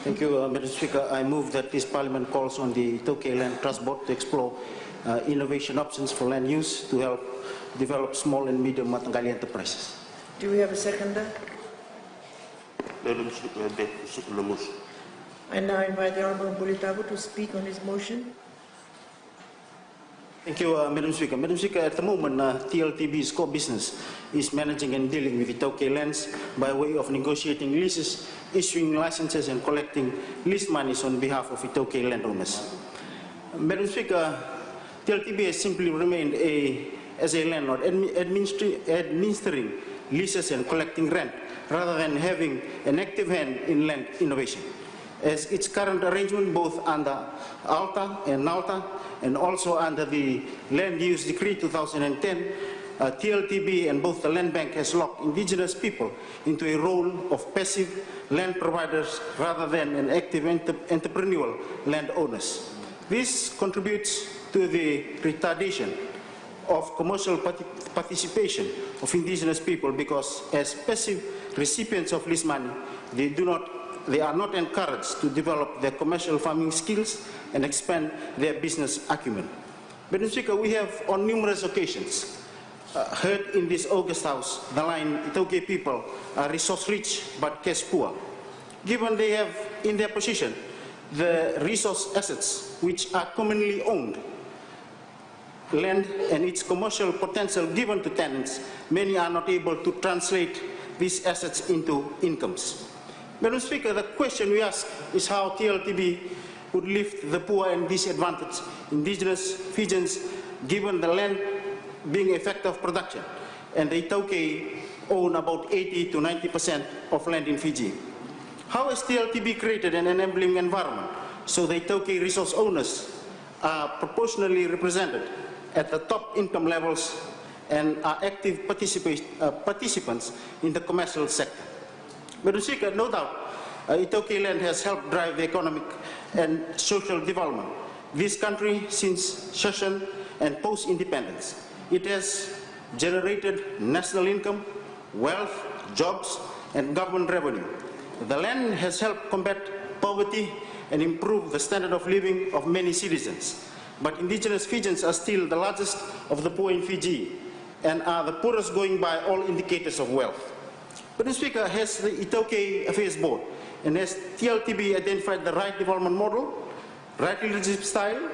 Thank you, Mr. Speaker. I move that this Parliament calls on the Tokay Land Trust Board to explore innovation options for land use to help develop small and medium Matangali enterprises. Do we have a seconder? Madam Speaker, I second the motion. I now invite the Honourable Bulitabu to speak on his motion. Thank you, Madam Speaker. Madam Speaker, at the moment, TLTB's core business is managing and dealing with the Tokay lands by way of negotiating leases, issuing licenses, and collecting lease monies on behalf of the Tokay landowners. Madam Speaker, TLTB has simply remained as a landlord, administering leases and collecting rent, rather than having an active hand in land innovation. As its current arrangement, both under ALTA and NALTA, and also under the Land Use Decree 2010, TLTB and both the Land Bank has locked indigenous people into a role of passive land providers rather than an active entrepreneurial landowners. This contributes to the retardation of commercial participation of indigenous people because as passive recipients of lease money, they are not encouraged to develop their commercial farming skills and expand their business acumen. Madam Speaker, we have on numerous occasions heard in this August House the line, Tokay people are resource rich but cash poor. Given they have in their possession the resource assets which are commonly owned, land and its commercial potential given to tenants, many are not able to translate these assets into incomes. Madam Speaker, the question we ask is how TLTB would lift the poor and disadvantaged indigenous Fijians given the land being a factor of production and the Tokay own about 80 to 90% of land in Fiji. How has TLTB created an enabling environment so the Tokay resource owners are proportionally represented at the top income levels and are active participants in the commercial sector? Madam Speaker, no doubt, Tokay land has helped drive the economic and social development of this country since secession and post-independence. It has generated national income, wealth, jobs, and government revenue. The land has helped combat poverty and improve the standard of living of many citizens. But indigenous Fijians are still the largest of the poor in Fiji and are the poorest going by all indicators of wealth. But Mr. Speaker, has the Tokay Affairs Board and has TLTB identified the right development model, right leadership style,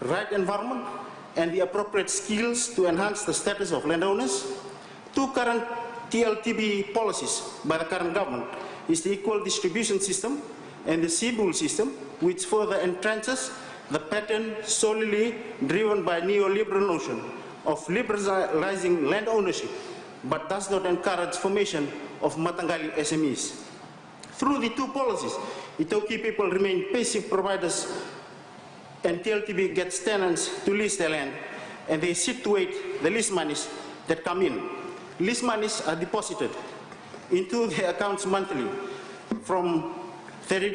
right environment, and the appropriate skills to enhance the status of landowners? Two current TLTB policies by the current government is the equal distribution system and the CBUL system, which further entrenches the pattern solely driven by neoliberal notion of liberalizing land ownership, but does not encourage formation of Matangali SMEs. Through the two policies, the Tokay people remain passive providers and TLTB gets tenants to lease their land and they situate the lease monies that come in. Lease monies are deposited into their accounts monthly from $30,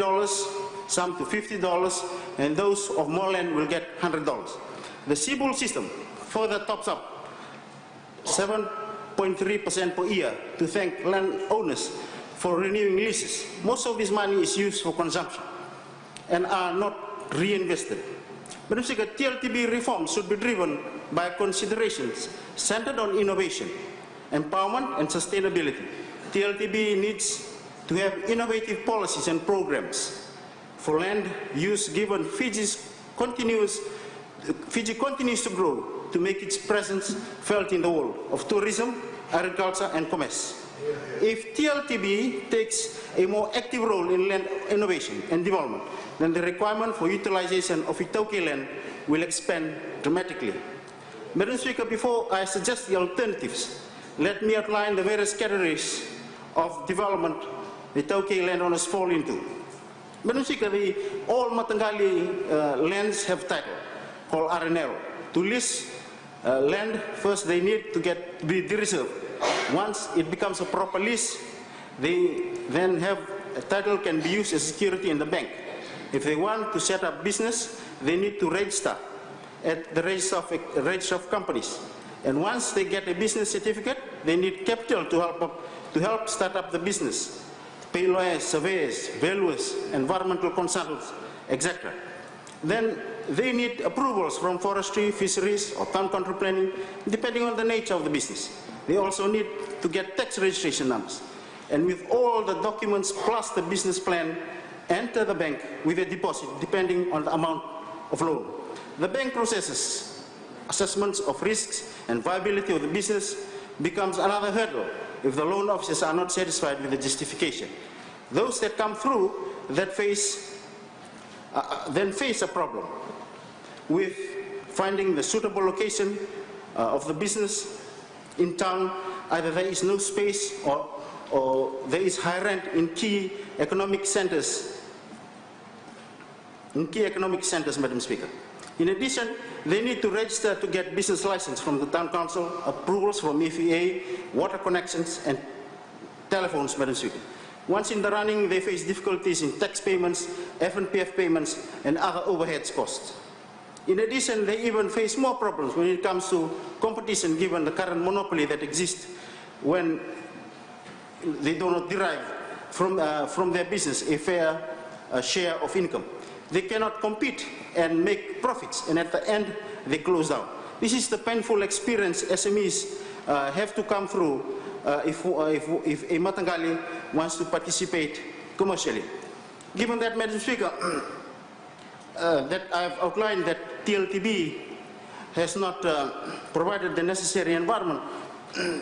some to $50, and those of more land will get $100. The CBUL system further tops up 7.3% per year to thank landowners for renewing leases. Most of this money is used for consumption and are not reinvested. Madam Speaker, TLTB reforms should be driven by considerations centered on innovation, empowerment, and sustainability. TLTB needs to have innovative policies and programs for land use given Fiji continues to grow to make its presence felt in the world of tourism, agriculture, and commerce. If TLTB takes a more active role in land innovation and development, then the requirement for utilization of Tokay land will expand dramatically. Madam Speaker, before I suggest the alternatives, let me outline the various categories of development the Tokay landowners fall into. Madam Speaker, all Matangali lands have title called RNL. To lease land, first they need to get the reserve. Once it becomes a proper lease, they then have a title can be used as security in the bank. If they want to set up business, they need to register at the register of companies. And once they get a business certificate, they need capital to help start up the business, pay lawyers, surveyors, valuers, environmental consultants, etc. Then they need approvals from forestry, fisheries, or town country planning, depending on the nature of the business. They also need to get tax registration numbers. And with all the documents plus the business plan, enter the bank with a deposit, depending on the amount of loan. The bank processes assessments of risks and viability of the business becomes another hurdle if the loan officers are not satisfied with the justification. Those that come through that then face a problem with finding the suitable location of the business in town. Either there is no space or there is high rent in key economic centers. Madam Speaker. In addition, they need to register to get business license from the town council, approvals from FEA, water connections, and telephones, Madam Speaker. Once in the running, they face difficulties in tax payments, FNPF payments, and other overheads costs. In addition, they even face more problems when it comes to competition, given the current monopoly that exists when they do not derive from their business a fair share of income. They cannot compete and make profits, and at the end, they close down. This is the painful experience SMEs have to come through if a Matangali wants to participate commercially. Given that, Madam Speaker, that I've outlined that TLTB has not provided the necessary environment,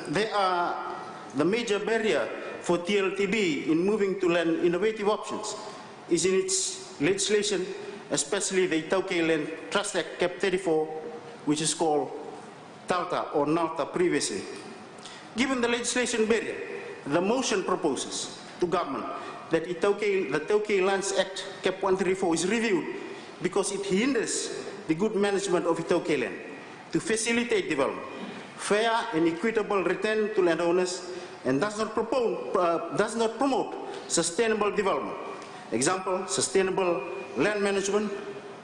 they are the major barrier for TLTB in moving to land innovative options is in its legislation, especially the Tauke Land Trust Act Cap 34, which is called TALTA or NALTA previously. Given the legislation barrier, the motion proposes to government that the Tauke Lands Act Cap 134 is reviewed because it hinders the good management of Tauke land to facilitate development, fair and equitable return to landowners, and does not promote sustainable development. Example, sustainable land management,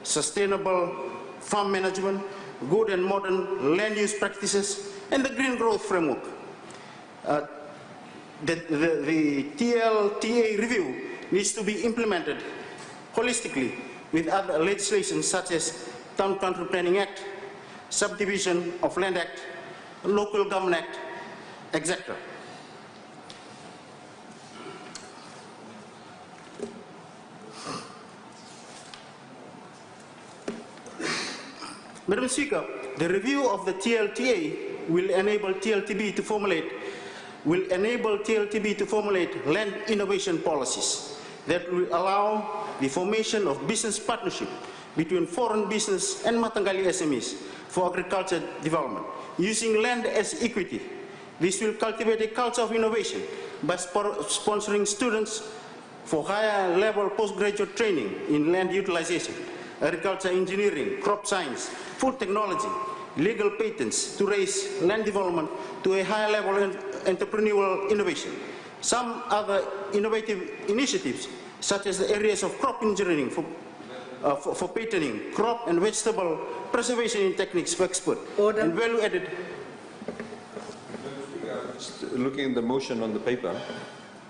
sustainable farm management, good and modern land use practices, and the green growth framework. The TLTA review needs to be implemented holistically with other legislation such as Town Country Planning Act, Subdivision of Land Act, Local Government Act, etc. Madam Speaker, the review of the TLTA will enable TLTB to formulate land innovation policies that will allow the formation of business partnership between foreign business and Matangali SMEs for agriculture development, using land as equity. This will cultivate a culture of innovation by sponsoring students for higher level postgraduate training in land utilization, agriculture engineering, crop science, food technology, legal patents to raise land development to a higher level of entrepreneurial innovation. Some other innovative initiatives, such as the areas of crop engineering for patenting, crop and vegetable preservation techniques for export, and value added. Looking at the motion on the paper,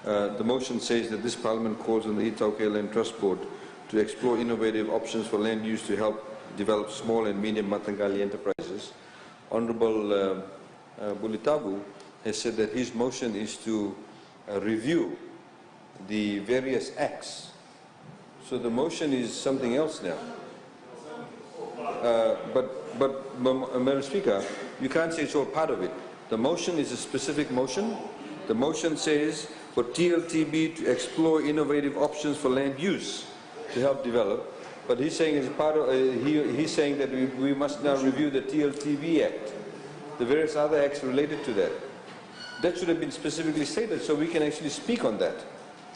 the motion says that this Parliament calls on the Tauke Land Trust Board to explore innovative options for land use to help develop small and medium Matangali enterprises. Honourable Bulitabu has said that his motion is to review the various acts. So the motion is something else now. But Madam Speaker, you can't say it's all part of it. The motion is a specific motion. The motion says for TLTB to explore innovative options for land use to help develop. But he's saying as part of, he's saying that we must now review the TLTB Act, the various other acts related to that. That should have been specifically stated so we can actually speak on that.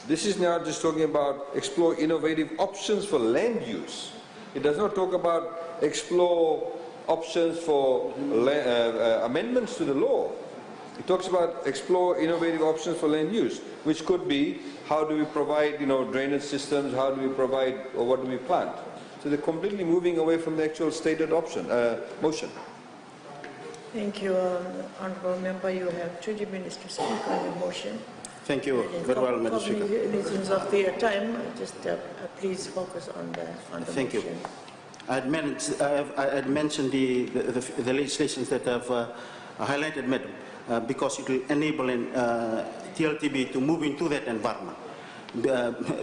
This is now just talking about explore innovative options for land use. It does not talk about explore options for amendments to the law. It talks about explore innovative options for land use, which could be how do we provide, drainage systems, how do we provide, or what do we plant. So they're completely moving away from the actual stated motion. Thank you, Honourable Member. You have 20 minutes to speak on the motion. Thank you very well, Madam Speaker. Cognizance of the time, just please focus on the Thank you. motion. I had mentioned the legislations that I've highlighted, Madam, because it will enable TLTB to move into that environment.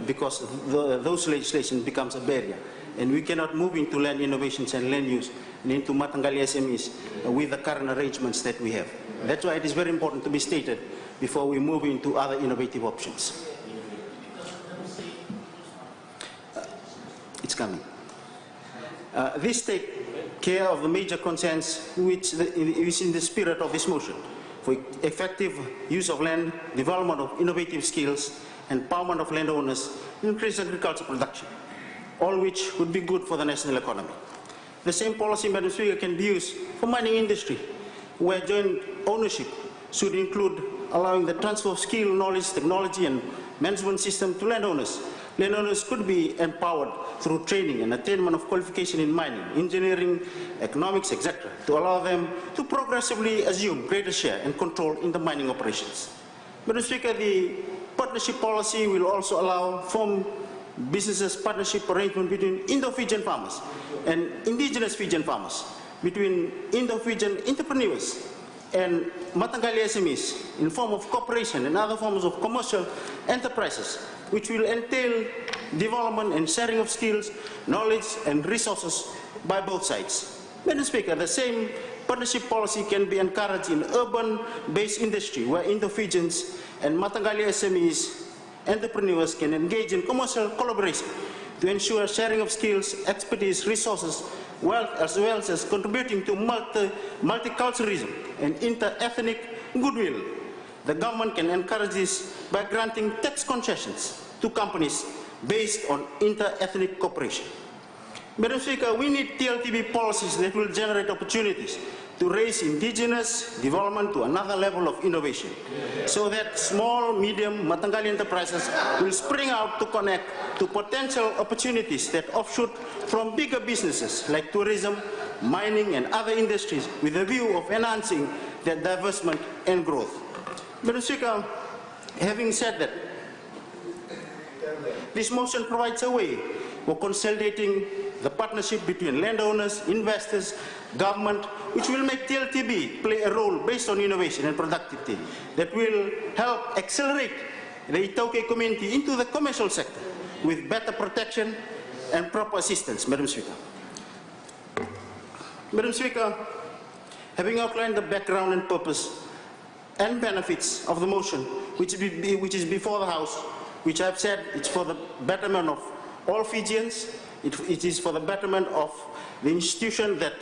Because those legislation becomes a barrier. And we cannot move into land innovations and land use and into Matangali SMEs with the current arrangements that we have. That's why it is very important to be stated before we move into other innovative options. It's coming. This takes care of the major concerns which is in the spirit of this motion for effective use of land, development of innovative skills, empowerment of landowners, increase agricultural production, all which would be good for the national economy. The same policy, Madam Speaker, can be used for mining industry, where joint ownership should include allowing the transfer of skill, knowledge, technology, and management system to landowners. Landowners could be empowered through training and attainment of qualification in mining, engineering, economics, etc., to allow them to progressively assume greater share and control in the mining operations. Madam Speaker, the partnership policy will also allow form businesses partnership arrangement between Indo-Fijian farmers and indigenous Fijian farmers, between Indo-Fijian entrepreneurs and Matangali SMEs in form of cooperation and other forms of commercial enterprises, which will entail development and sharing of skills, knowledge, and resources by both sides. Madam Speaker, the same partnership policy can be encouraged in urban-based industry, where Indo-Fijians and Matangali SMEs entrepreneurs can engage in commercial collaboration to ensure sharing of skills, expertise, resources, wealth, as well as contributing to multiculturalism and inter-ethnic goodwill. The government can encourage this by granting tax concessions to companies based on inter-ethnic cooperation. Madam Speaker, we need TLTB policies that will generate opportunities to raise indigenous development to another level of innovation, so that small, medium Matangali enterprises will spring out to connect to potential opportunities that offshoot from bigger businesses like tourism, mining, and other industries with a view of enhancing their divestment and growth. Madam Speaker, having said that, this motion provides a way for consolidating the partnership between landowners, investors, government, which will make TLTB play a role based on innovation and productivity that will help accelerate the Itaukei community into the commercial sector with better protection and proper assistance, Madam Speaker. Madam Speaker, having outlined the background and purpose and benefits of the motion which is before the House, which I've said it's for the betterment of all Fijians, it is for the betterment of the institution that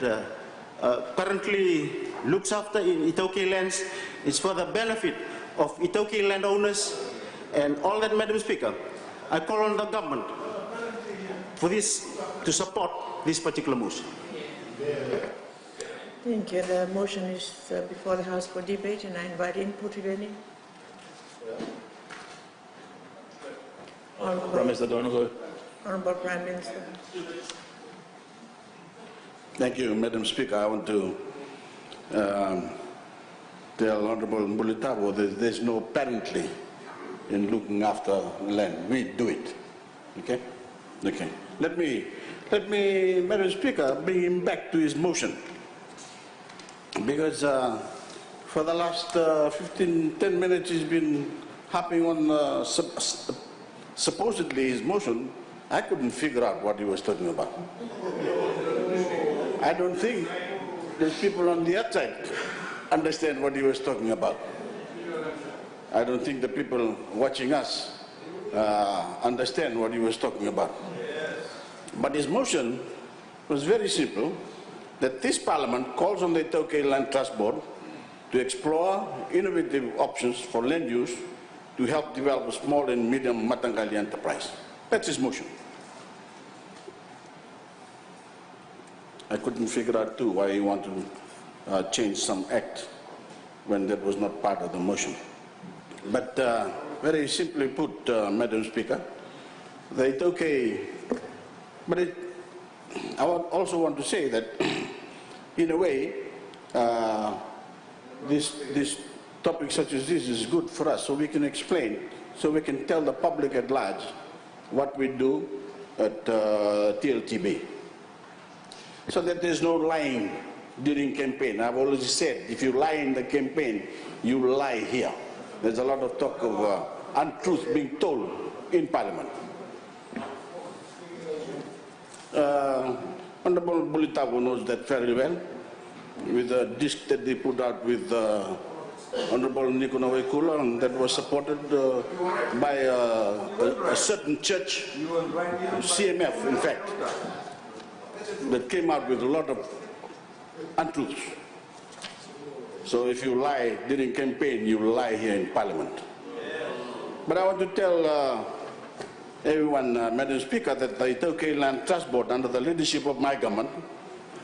currently looks after Itaukei lands, it's for the benefit of Itaukei landowners, and all that, Madam Speaker, I call on the government for this, to support this particular motion. Thank you. The motion is before the House for debate, and I invite input, if any. Honorable Prime Minister. Thank you, Madam Speaker. I want to tell Honorable Mbulitabo that there's no apparently in looking after land. We do it. Okay? Okay. Let me, Madam Speaker, bring him back to his motion. Because for the last 10 minutes he's been harping on supposedly his motion. I couldn't figure out what he was talking about. I don't think there's people on the outside understand what he was talking about. I don't think the people watching us understand what he was talking about. But his motion was very simple, that this Parliament calls on the Itaukei Land Trust Board to explore innovative options for land use to help develop a small and medium Matangali enterprise. That's his motion. I couldn't figure out too why he wanted to change some act when that was not part of the motion. But very simply put, Madam Speaker, the Itaukei, but I also want to say that in a way, this topics such as this is good for us, so we can explain, so we can tell the public at large what we do at TLTB. So that there's no lying during campaign. I've always said, if you lie in the campaign, you lie here. There's a lot of talk of untruth being told in Parliament. Honorable Bulitavu knows that very well, with a disc that they put out with Honorable Nikono Waikula, and that was supported by a certain church, CMF in fact, that came out with a lot of untruths. So if you lie during campaign, you lie here in Parliament. But I want to tell everyone, Madam Speaker, that the Itaukei Land Trust Board, under the leadership of my government,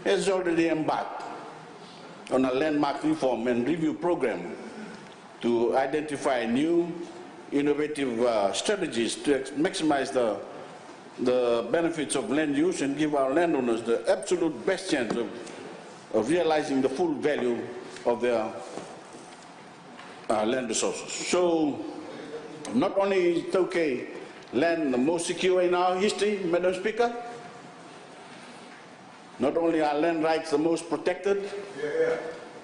has already embarked on a landmark reform and review program to identify new innovative strategies to maximize the benefits of land use and give our landowners the absolute best chance of realizing the full value of their land resources. So not only is Itaukei land the most secure in our history, Madam Speaker, not only are land rights the most protected,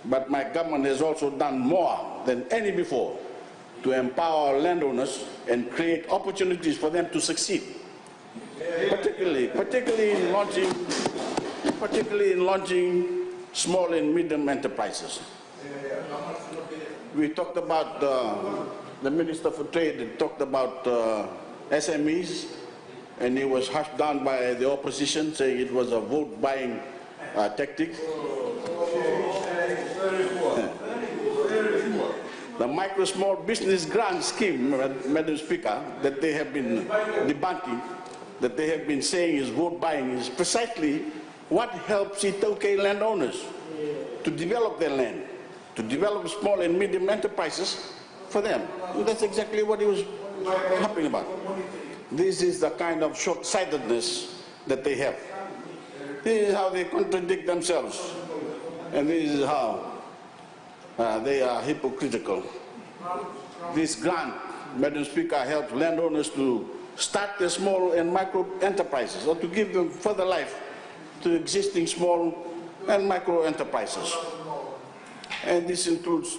but my government has also done more than any before to empower landowners and create opportunities for them to succeed, particularly in launching small and medium enterprises. We talked about, the Minister for Trade talked about SMEs, and it was hushed down by the opposition, saying it was a vote-buying tactic. The micro small business grant scheme, Madam Speaker, that they have been debunking, that they have been saying is vote-buying, is precisely what helps Itaukei landowners to develop their land, to develop small and medium enterprises for them. And that's exactly what he was harping about. This is the kind of short-sightedness that they have. This is how they contradict themselves, and this is how they are hypocritical. This grant, Madam Speaker, helps landowners to start their small and micro enterprises, or to give them further life to existing small and micro enterprises. And this includes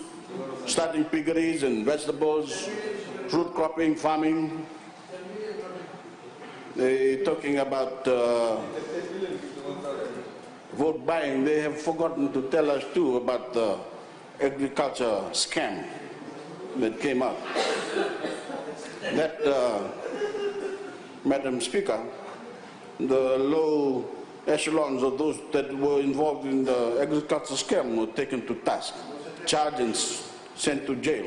starting piggeries and vegetables, fruit cropping, farming. They're talking about vote buying. They have forgotten to tell us too about the agriculture scam that came out. That, Madam Speaker, the low echelons of those that were involved in the agriculture scam were taken to task, charged and sent to jail.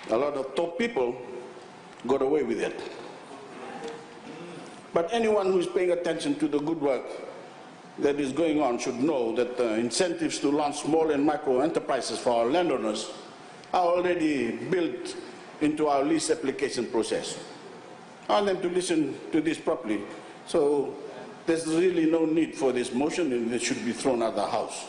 A lot of top people got away with it. But anyone who is paying attention to the good work that is going on should know that the incentives to launch small and micro enterprises for our landowners are already built into our lease application process. I want them to listen to this properly. So there's really no need for this motion, and it should be thrown out of the House.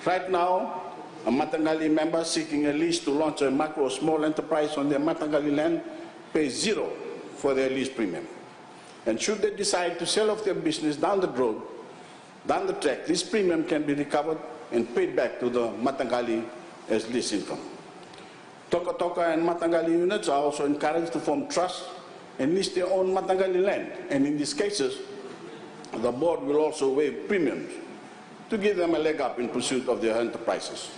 Right now, a Matangali member seeking a lease to launch a micro or small enterprise on their Matangali land pays zero for their lease premium. And should they decide to sell off their business down the road, down the track, this premium can be recovered and paid back to the Matangali as lease income. Toka Toka and Matangali units are also encouraged to form trusts and lease their own Matangali land. And in these cases, the board will also waive premiums to give them a leg up in pursuit of their enterprises.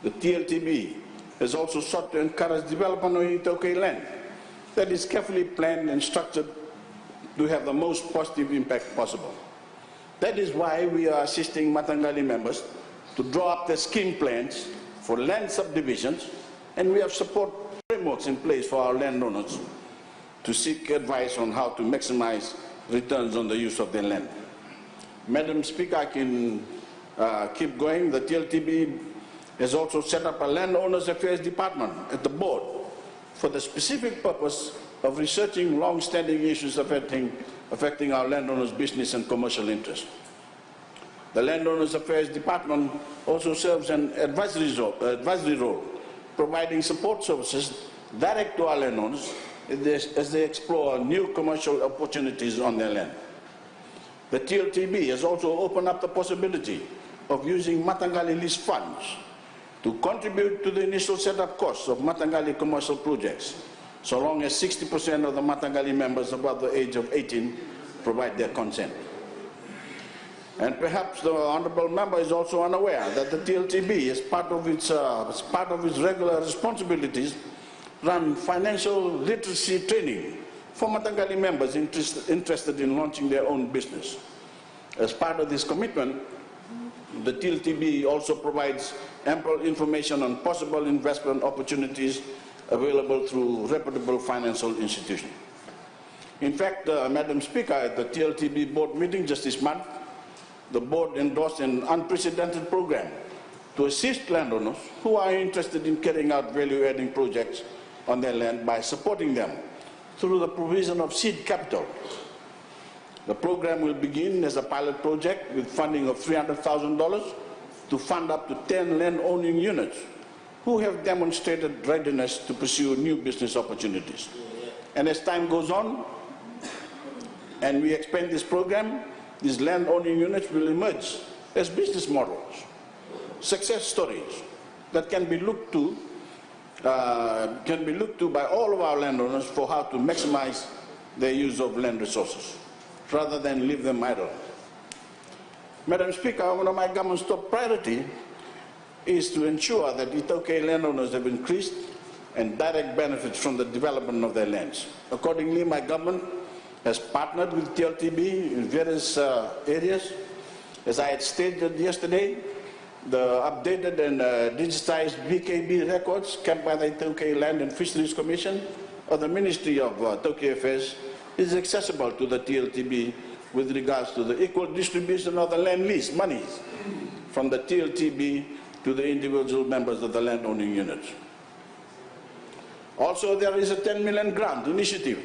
The TLTB has also sought to encourage development on Itaukei land that is carefully planned and structured to have the most positive impact possible. That is why we are assisting Matangali members to draw up the scheme plans for land subdivisions, and we have support frameworks in place for our landowners to seek advice on how to maximize returns on the use of their land. Madam Speaker, I can keep going. The TLTB has also set up a Landowners Affairs Department at the board for the specific purpose of researching long-standing issues affecting our landowners' business and commercial interests. The Landowners Affairs Department also serves an advisory role providing support services direct to our landowners as they explore new commercial opportunities on their land. The TLTB has also opened up the possibility of using Matangali lease funds to contribute to the initial setup costs of Matangali commercial projects, so long as 60% of the Matangali members above the age of 18 provide their consent. And perhaps the honourable member is also unaware that the TLTB, as part of its regular responsibilities, run financial literacy training for Matangali members interested in launching their own business. As part of this commitment, the TLTB also provides ample information on possible investment opportunities available through reputable financial institutions. In fact, Madam Speaker, at the TLTB board meeting just this month, the board endorsed an unprecedented program to assist landowners who are interested in carrying out value-adding projects on their land by supporting them through the provision of seed capital. The program will begin as a pilot project with funding of $300,000 to fund up to 10 land-owning units who have demonstrated readiness to pursue new business opportunities. And as time goes on and we expand this program, these land-owning units will emerge as business models, success stories that can be looked to by all of our landowners for how to maximize their use of land resources, rather than leave them idle. Madam Speaker, one of my government's top priority is to ensure that Itaukei landowners have increased and direct benefits from the development of their lands. Accordingly, my government has partnered with TLTB in various areas. As I had stated yesterday, the updated and digitized BKB records kept by the Itaukei Land and Fisheries Commission of the Ministry of Tokyo Affairs is accessible to the TLTB with regards to the equal distribution of the land lease monies from the TLTB to the individual members of the land-owning units. Also, there is a 10 million grant initiative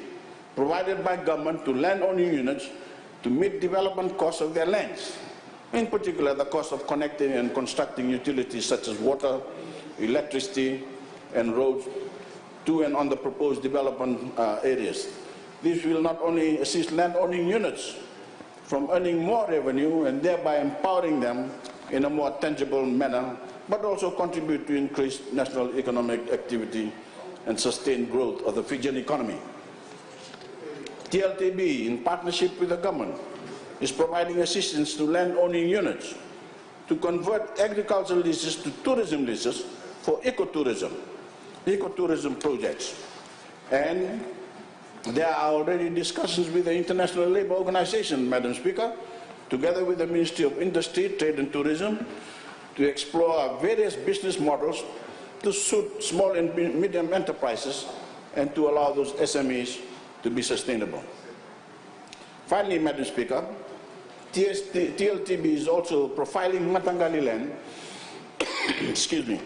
provided by government to land-owning units to meet development costs of their lands, in particular the cost of connecting and constructing utilities such as water, electricity, and roads to and on the proposed development areas. This will not only assist land-owning units from earning more revenue and thereby empowering them in a more tangible manner, but also contribute to increased national economic activity and sustained growth of the Fijian economy. TLTB, in partnership with the government, is providing assistance to land-owning units to convert agricultural leases to tourism leases for ecotourism projects. And there are already discussions with the International Labour Organization, Madam Speaker, together with the Ministry of Industry, Trade and Tourism, to explore various business models to suit small and medium enterprises and to allow those SMEs to be sustainable. Finally, Madam Speaker, TLTB is also profiling Matangali land, excuse me,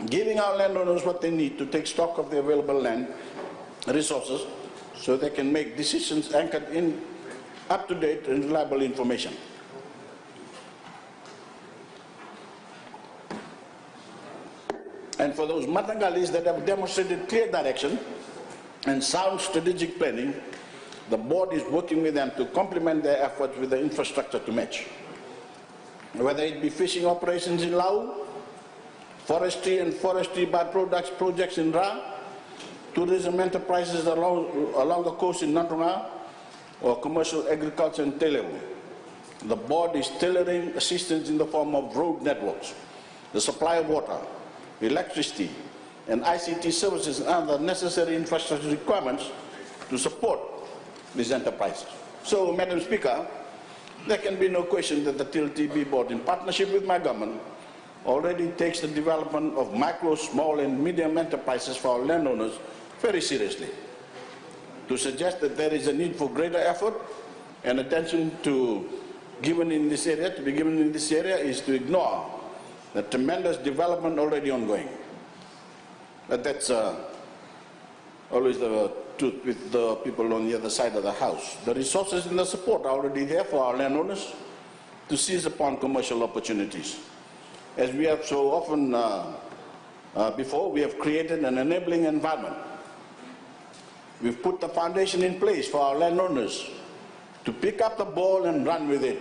giving our landowners what they need to take stock of the available land resources so they can make decisions anchored in up-to-date and reliable information. And for those Matangalis that have demonstrated clear direction and sound strategic planning, the board is working with them to complement their efforts with the infrastructure to match. Whether it be fishing operations in Lau, forestry and forestry byproducts projects in Ra, tourism enterprises along the coast in Nantonga, or commercial agriculture in Telewu. The board is tailoring assistance in the form of road networks, the supply of water, electricity, and ICT services and other necessary infrastructure requirements to support these enterprises. So, Madam Speaker, there can be no question that the TLTB board, in partnership with my government, already takes the development of micro, small, and medium enterprises for our landowners very seriously. To suggest that there is a need for greater effort and attention to be given in this area is to ignore the tremendous development already ongoing. But that's always the truth with the people on the other side of the house. The resources and the support are already there for our landowners to seize upon commercial opportunities. As we have so often before, we have created an enabling environment. We've put the foundation in place for our landowners to pick up the ball and run with it.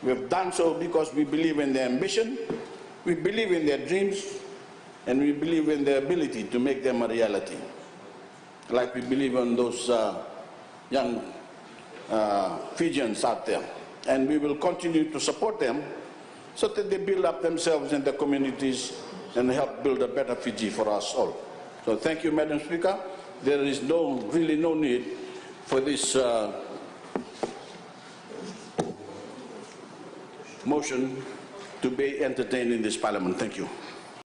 We've done so because we believe in their ambition, we believe in their dreams, and we believe in their ability to make them a reality. Like we believe in those young Fijians out there. And we will continue to support them so that they build up themselves and their communities and help build a better Fiji for us all. So thank you, Madam Speaker. There is really no need for this motion to be entertained in this Parliament. Thank you.